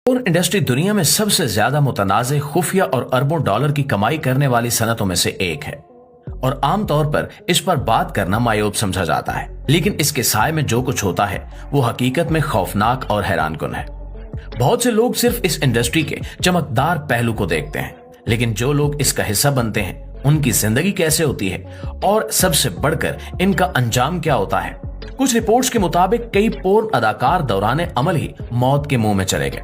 Porn industry दुनिया में सबसे ज्यादा मुतनाज़, खुफिया और अरबों डॉलर की कमाई करने वाली सनतों में से एक है और आमतौर पर इस पर बात करना मायूब समझा जाता है, लेकिन इसके साए में जो कुछ होता है वो हकीकत में खौफनाक और हैरानकुन है। बहुत से लोग सिर्फ इस इंडस्ट्री के चमकदार पहलू को देखते हैं, लेकिन जो लोग इसका हिस्सा बनते हैं उनकी जिंदगी कैसे होती है और सबसे बढ़कर इनका अंजाम क्या होता है। कुछ रिपोर्ट्स के मुताबिक कई पोर्न अदाकार दौरान अमल ही मौत के मुंह में चले गए।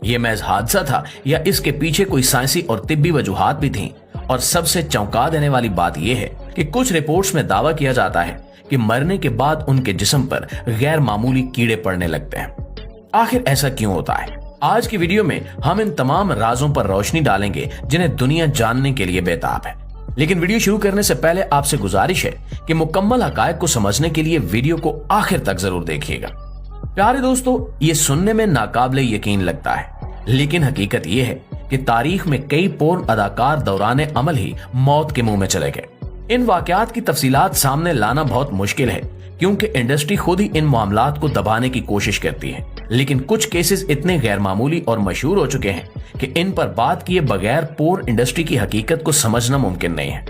ये महज हादसा था या इसके पीछे कोई साइंसी और तिब्बी वजूहात भी थीं? और सबसे चौंका देने वाली बात यह है कि कुछ रिपोर्ट्स में दावा किया जाता है कि मरने के बाद उनके जिस्म पर गैर मामूली कीड़े पड़ने लगते हैं। आखिर ऐसा क्यों होता है? आज की वीडियो में हम इन तमाम राजों पर रोशनी डालेंगे जिन्हें दुनिया जानने के लिए बेताब है। लेकिन वीडियो शुरू करने से पहले आपसे गुजारिश है कि मुकम्मल हकायक को समझने के लिए वीडियो को आखिर तक जरूर देखिएगा। प्यारे दोस्तों, ये सुनने में नाकाबिले यकीन लगता है, लेकिन हकीकत ये है कि तारीख में कई पोर्न अदाकार दौरान अमल ही मौत के मुंह में चले गए। इन वाकयात की तफसीलात सामने लाना बहुत मुश्किल है क्योंकि इंडस्ट्री खुद ही इन मामलात को दबाने की कोशिश करती है, लेकिन कुछ केसेस इतने गैर मामूली और मशहूर हो चुके हैं कि इन पर बात किए बगैर पोर्न इंडस्ट्री की हकीकत को समझना मुमकिन नहीं है।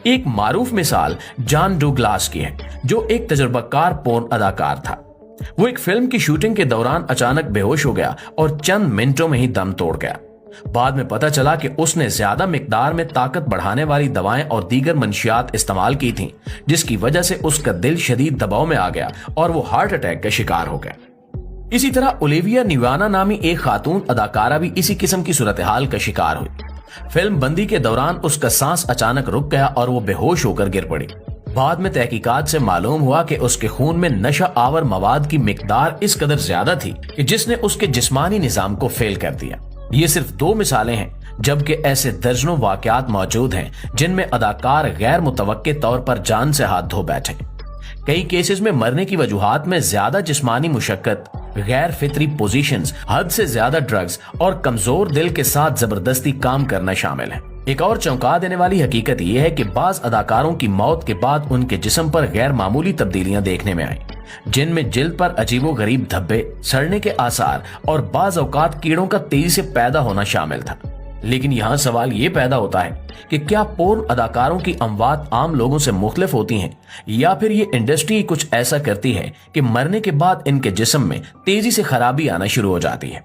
एक मारूफ मिसाल जॉन डुगलास की है, जो एक तजुर्बाकार पोर्न अदाकार था। वो एक फिल्म की शूटिंग के दौरान अचानक बेहोश हो गया और चंद मिनटों में ही दम तोड़ गया। बाद में पता चला कि उसने ज्यादा मिकदार में ताकत बढ़ाने वाली दवाएं और दीगर मंशियात इस्तेमाल की थीं, जिसकी वजह से उसका दिल शदीद दबाव में आ गया और वो हार्ट अटैक का शिकार हो गया। इसी तरह ओलिविया न्यूवाना नामी एक खातून अदाकारा भी इसी किस्म की सूरत हाल का शिकार हुई। फिल्म बंदी के दौरान उसका सांस अचानक रुक गया और वो बेहोश होकर गिर पड़ी। बाद में तहकीकात से मालूम हुआ कि उसके खून में नशा आवर मवाद की मिकदार इस कदर ज्यादा थी कि जिसने उसके जिस्मानी निजाम को फेल कर दिया। ये सिर्फ दो मिसालें हैं, जबकि ऐसे दर्जनों वाकयात मौजूद हैं जिनमें अदाकार गैर मुतवक्के तौर पर जान से हाथ धो बैठे। कई केसेस में मरने की वजूहात में ज्यादा जिस्मानी मुशक्कत, गैर फितरी पोजीशंस, हद से ज्यादा ड्रग्स और कमजोर दिल के साथ जबरदस्ती काम करना शामिल है। एक और चौंका देने वाली हकीकत यह है कि बाज अदाकारों की मौत के बाद उनके जिस्म पर गैर मामूली तब्दीलियां देखने में आई, जिनमें जिल्द पर अजीबोगरीब धब्बे, सड़ने के आसार और बाज औकात कीड़ों का तेजी से पैदा होना शामिल था। लेकिन यहाँ सवाल ये पैदा होता है कि क्या पोर्न अदाकारों की अमवात आम लोगों से मुख्तलिफ होती हैं या फिर ये इंडस्ट्री कुछ ऐसा करती है कि मरने के बाद इनके जिस्म में तेजी से खराबी आना शुरू हो जाती है।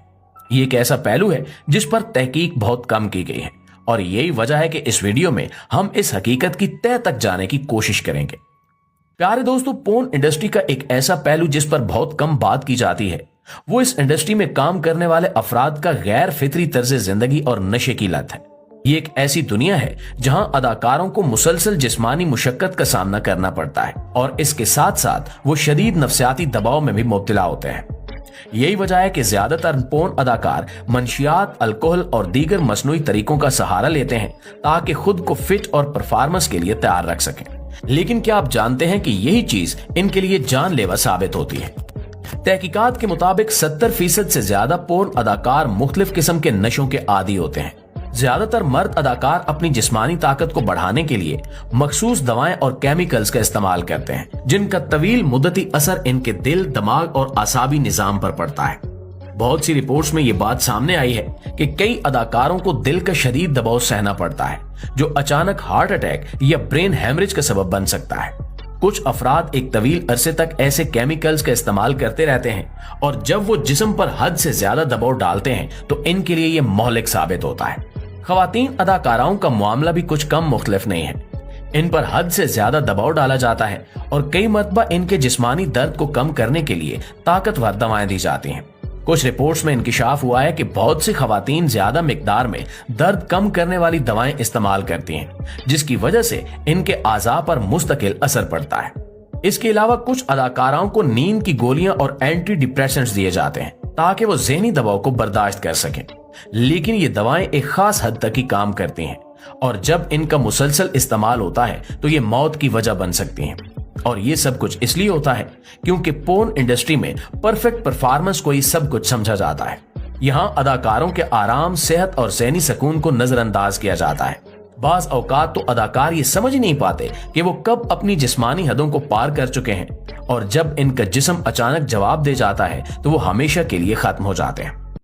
ये एक ऐसा पहलू है जिस पर तहकीक बहुत कम की गई है और यही वजह है कि इस वीडियो में हम इस हकीकत की तह तक जाने की कोशिश करेंगे। प्यारे दोस्तों, पोर्न इंडस्ट्री का एक ऐसा पहलू जिस पर बहुत कम बात की जाती है वो इस इंडस्ट्री में काम करने वाले अफराद का गैर फितरी तर्ज जिंदगी और नशे की लत है। ये एक ऐसी दुनिया है जहां अदाकारों को मुसलसल जिस्मानी मुशक्कत का सामना करना पड़ता है और इसके साथ साथ वो शदीद नफ्सियाती दबाव में भी मुब्तला होते हैं। यही वजह है कि ज्यादातर पोर्न अदाकार मंशियात, अल्कोहल और दीगर मसनूई तरीकों का सहारा लेते हैं ताकि खुद को फिट और परफॉर्मेंस के लिए तैयार रख सकें। लेकिन क्या आप जानते हैं कि यही चीज इनके लिए जानलेवा साबित होती है? तहकीकात के मुताबिक 70% से ज्यादा पोर्न अदाकार मुख्तलिफ किस्म के नशों के आदी होते हैं। ज्यादातर मर्द अदाकार अपनी जिस्मानी ताकत को बढ़ाने के लिए मखसूस दवाएं और केमिकल्स का इस्तेमाल करते हैं, जिनका तवील मुद्दती असर इनके दिल, दिमाग और आसाबी निजाम पर पड़ता है। बहुत सी रिपोर्ट्स में ये बात सामने आई है कि कई अदाकारों को दिल का शदीद दबाव सहना पड़ता है, जो अचानक हार्ट अटैक या ब्रेन हेमरेज का सबब बन सकता है। कुछ अफराद एक तवील अरसे तक ऐसे केमिकल्स का इस्तेमाल करते रहते हैं और जब वो जिस्म पर हद से ज्यादा दबाव डालते हैं तो इनके लिए ये मोहलिक साबित होता है। खवातीन अदाकाराओं का मामला भी कुछ कम मुख्तलिफ नहीं है। इन पर हद से ज्यादा दबाव डाला जाता है और कई मरतबा इनके जिस्मानी दर्द को कम करने के लिए ताकतवर दवाएं दी जाती हैं। कुछ रिपोर्ट्स में इंकिशाफ हुआ है कि बहुत सी खवातीन ज्यादा मिकदार में दर्द कम करने वाली दवाएं इस्तेमाल करती हैं, जिसकी वजह से इनके आज़ा पर मुस्तकिल असर पड़ता है। इसके अलावा कुछ अदाकाराओं को नींद की गोलियां और एंटी डिप्रेसेंट्स दिए जाते हैं ताकि वो ज़हनी दबाव को बर्दाश्त कर सकें। लेकिन ये दवाएं एक खास हद तक ही काम करती हैं और जब इनका मुसलसल इस्तेमाल होता है तो ये मौत की वजह बन सकती हैं। और ये सब कुछ इसलिए होता है क्योंकि पोर्न इंडस्ट्री में परफेक्ट परफॉर्मेंस को ही सब कुछ समझा जाता है। यहाँ अदाकारों के आराम, सेहत और ज़हनी सुकून को नजरअंदाज किया जाता है। बाज औकात तो अदाकार ये समझ ही नहीं पाते कि वो कब अपनी जिस्मानी हदों को पार कर चुके हैं और जब इनका जिस्म अचानक जवाब दे जाता है तो वो हमेशा के लिए खत्म हो जाते हैं।